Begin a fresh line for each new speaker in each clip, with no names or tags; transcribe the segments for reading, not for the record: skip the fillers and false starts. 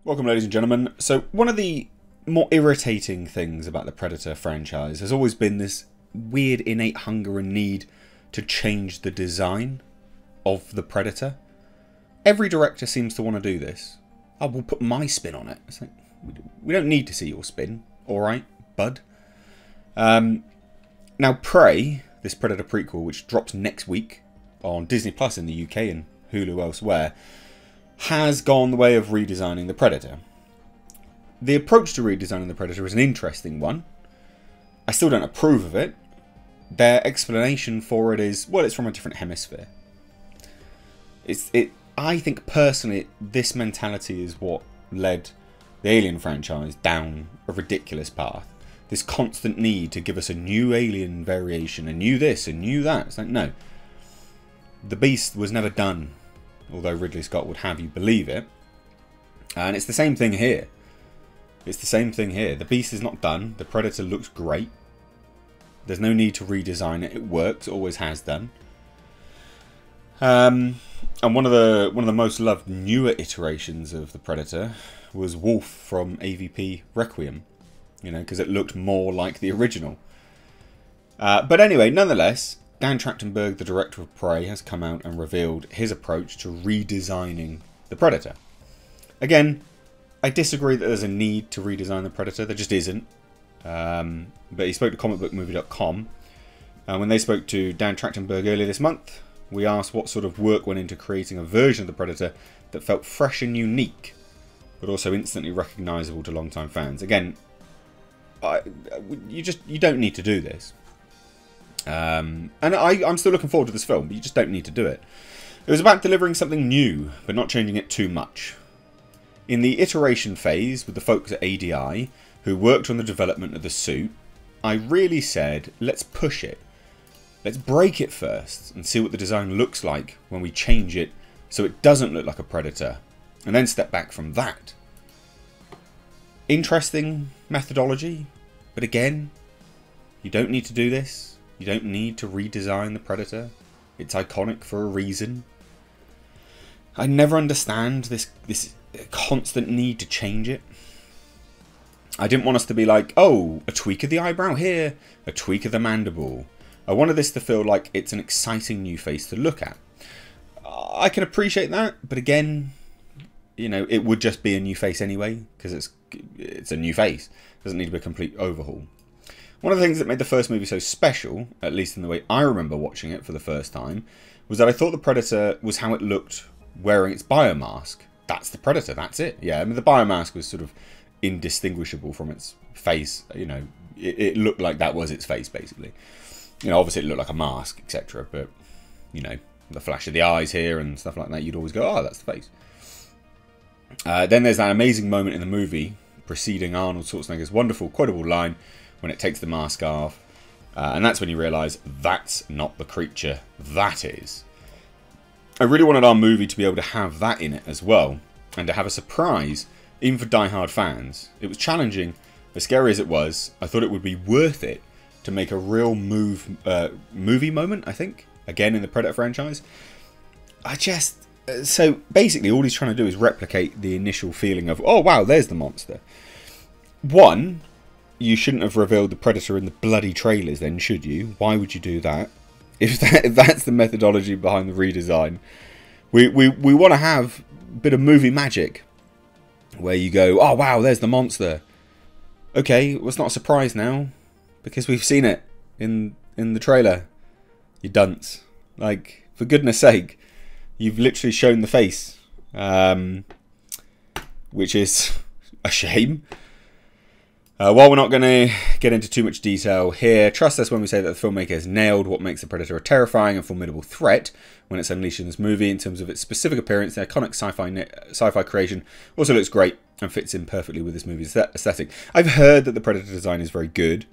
Welcome, ladies and gentlemen. So, one of the more irritating things about the Predator franchise has always been this weird innate hunger and need to change the design of the Predator. Every director seems to want to do this. Oh, we'll put my spin on it. It's like, we don't need to see your spin. Alright, bud. Now, Prey, this Predator prequel, which drops next week on Disney Plus in the UK and Hulu elsewhere, has gone the way of redesigning the Predator. The approach to redesigning the Predator is an interesting one. I still don't approve of it. Their explanation for it is, well, it's from a different hemisphere. I think personally, this mentality is what led the Alien franchise down a ridiculous path. This constant need to give us a new Alien variation, a new this, a new that. It's like, no. The Beast was never done, although Ridley Scott would have you believe it. And it's the same thing here. It's the same thing here. The Beast is not done. The Predator looks great. There's no need to redesign it. It works. It always has done. And one of the most loved newer iterations of the Predator was Wolf from AVP Requiem. You know, because it looked more like the original. But anyway, nonetheless, Dan Trachtenberg, the director of Prey, has come out and revealed his approach to redesigning the Predator. Again, I disagree that there's a need to redesign the Predator. There just isn't. But he spoke to comicbookmovie.com. When they spoke to Dan Trachtenberg earlier this month, we asked what sort of work went into creating a version of the Predator that felt fresh and unique, but also instantly recognisable to long-time fans. Again, you don't need to do this. And I'm still looking forward to this film, but you just don't need to do it. It was about delivering something new, but not changing it too much. In the iteration phase, with the folks at ADI, who worked on the development of the suit, I really said, let's push it. Let's break it first, and see what the design looks like when we change it, so it doesn't look like a Predator, and then step back from that. Interesting methodology, but again, you don't need to do this. You don't need to redesign the Predator. It's iconic for a reason. I never understand this constant need to change it. I didn't want us to be like, oh, a tweak of the eyebrow here, a tweak of the mandible. I wanted this to feel like it's an exciting new face to look at. I can appreciate that, but again, you know, it would just be a new face anyway, because it's a new face. It doesn't need to be a complete overhaul. One of the things that made the first movie so special, at least in the way I remember watching it for the first time, was that I thought the Predator was how it looked wearing its biomask. That's the Predator, that's it. Yeah, I mean, the biomask was sort of indistinguishable from its face. You know, it looked like that was its face, basically. You know, obviously it looked like a mask, etc. But, you know, the flash of the eyes here and stuff like that, you'd always go, oh, that's the face. Then there's that amazing moment in the movie preceding Arnold Schwarzenegger's wonderful, quotable line when it takes the mask off. And that's when you realise that's not the creature, that is. I really wanted our movie to be able to have that in it as well, and to have a surprise, even for die-hard fans. It was challenging, as scary as it was. I thought it would be worth it to make a real movie moment, I think, again in the Predator franchise. So basically all he's trying to do is replicate the initial feeling of, oh wow, there's the monster. One, you shouldn't have revealed the Predator in the bloody trailers then, should you? Why would you do that? If that's the methodology behind the redesign. We want to have a bit of movie magic, where you go, oh wow, there's the monster. Okay, well, it's not a surprise now, because we've seen it in the trailer. You dunce. Like, for goodness sake, you've literally shown the face, which is a shame. While we're not going to get into too much detail here, trust us when we say that the filmmaker has nailed what makes the Predator a terrifying and formidable threat when it's unleashed in this movie. In terms of its specific appearance, the iconic sci-fi creation also looks great and fits in perfectly with this movie's aesthetic. I've heard that the Predator design is very good.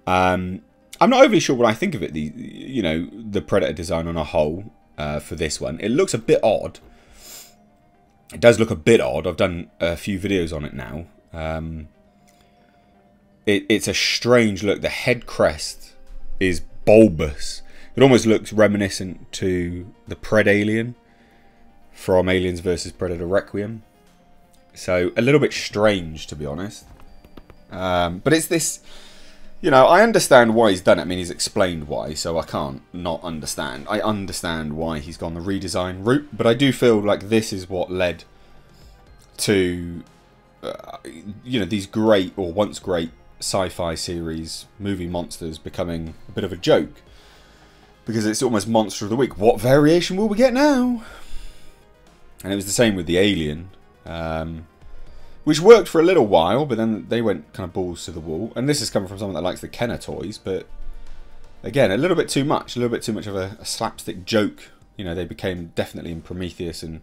I'm not overly sure what I think of it, the Predator design on a whole for this one. It looks a bit odd. It does look a bit odd. I've done a few videos on it now. It's a strange look. The head crest is bulbous. It almost looks reminiscent to the Pred Alien from Aliens vs Predator Requiem. So a little bit strange, to be honest. But it's this, you know, I understand why he's done it. I mean, he's explained why, so I can't not understand. I understand why he's gone the redesign route, but I do feel like this is what led to, you know, these great, or once great, sci-fi series, movie monsters becoming a bit of a joke. Because it's almost Monster of the Week. What variation will we get now? And it was the same with the Alien. Which worked for a little while, but then they went kind of balls to the wall. And this is coming from someone that likes the Kenner toys, but again, a little bit too much. A little bit too much of a slapstick joke. You know, they became definitely in Prometheus and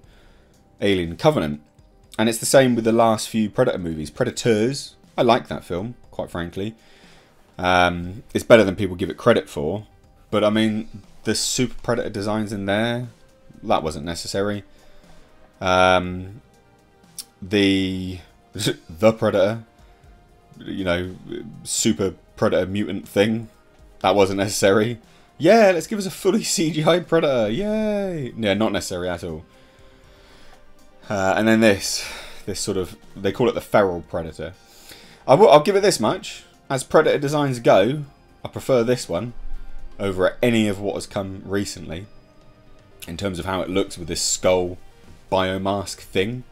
Alien Covenant. And it's the same with the last few Predator movies. Predators, I like that film, quite frankly. It's better than people give it credit for. But I mean, the Super Predator designs in there, that wasn't necessary. The Predator, you know, Super Predator mutant thing, that wasn't necessary. Yeah, let's give us a fully CGI Predator, yay! Yeah, not necessary at all. And then this sort of, they call it the Feral Predator. I'll give it this much. As Predator designs go, I prefer this one over any of what has come recently. In terms of how it looks with this skull biomask thing.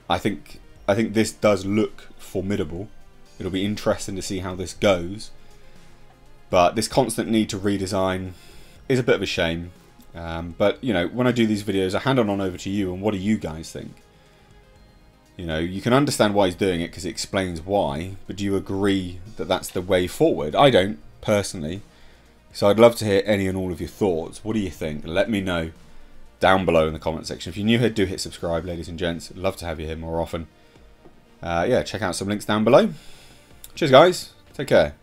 I think this does look formidable. It'll be interesting to see how this goes. But this constant need to redesign is a bit of a shame. But, you know, when I do these videos, I hand on over to you, and what do you guys think? You know, you can understand why he's doing it because it explains why, but do you agree that that's the way forward? I don't, personally. So I'd love to hear any and all of your thoughts. What do you think? Let me know down below in the comment section. If you're new here, do hit subscribe, ladies and gents. I'd love to have you here more often. Yeah, check out some links down below. Cheers, guys. Take care.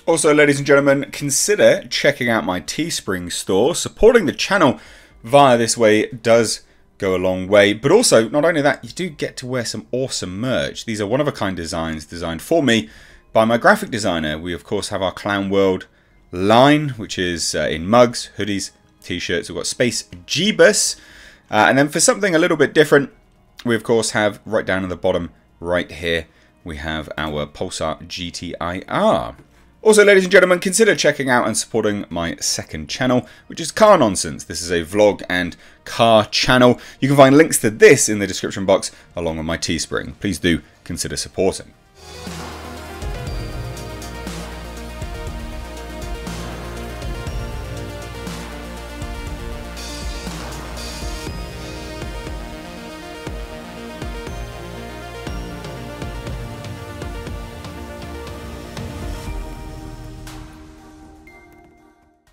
Also, ladies and gentlemen, consider checking out my Teespring store. Supporting the channel via this way does go a long way. But also, not only that, you do get to wear some awesome merch. These are one-of-a-kind designs designed for me by my graphic designer. We, of course, have our Clown World line, which is in mugs, hoodies, t-shirts. We've got Space Jeebus. And then for something a little bit different, we, of course, have right down at the bottom right here, we have our Pulsar GTIR. Also, ladies and gentlemen, consider checking out and supporting my second channel, which is Car Nonsense. This is a vlog and car channel. You can find links to this in the description box, along with my Teespring. Please do consider supporting.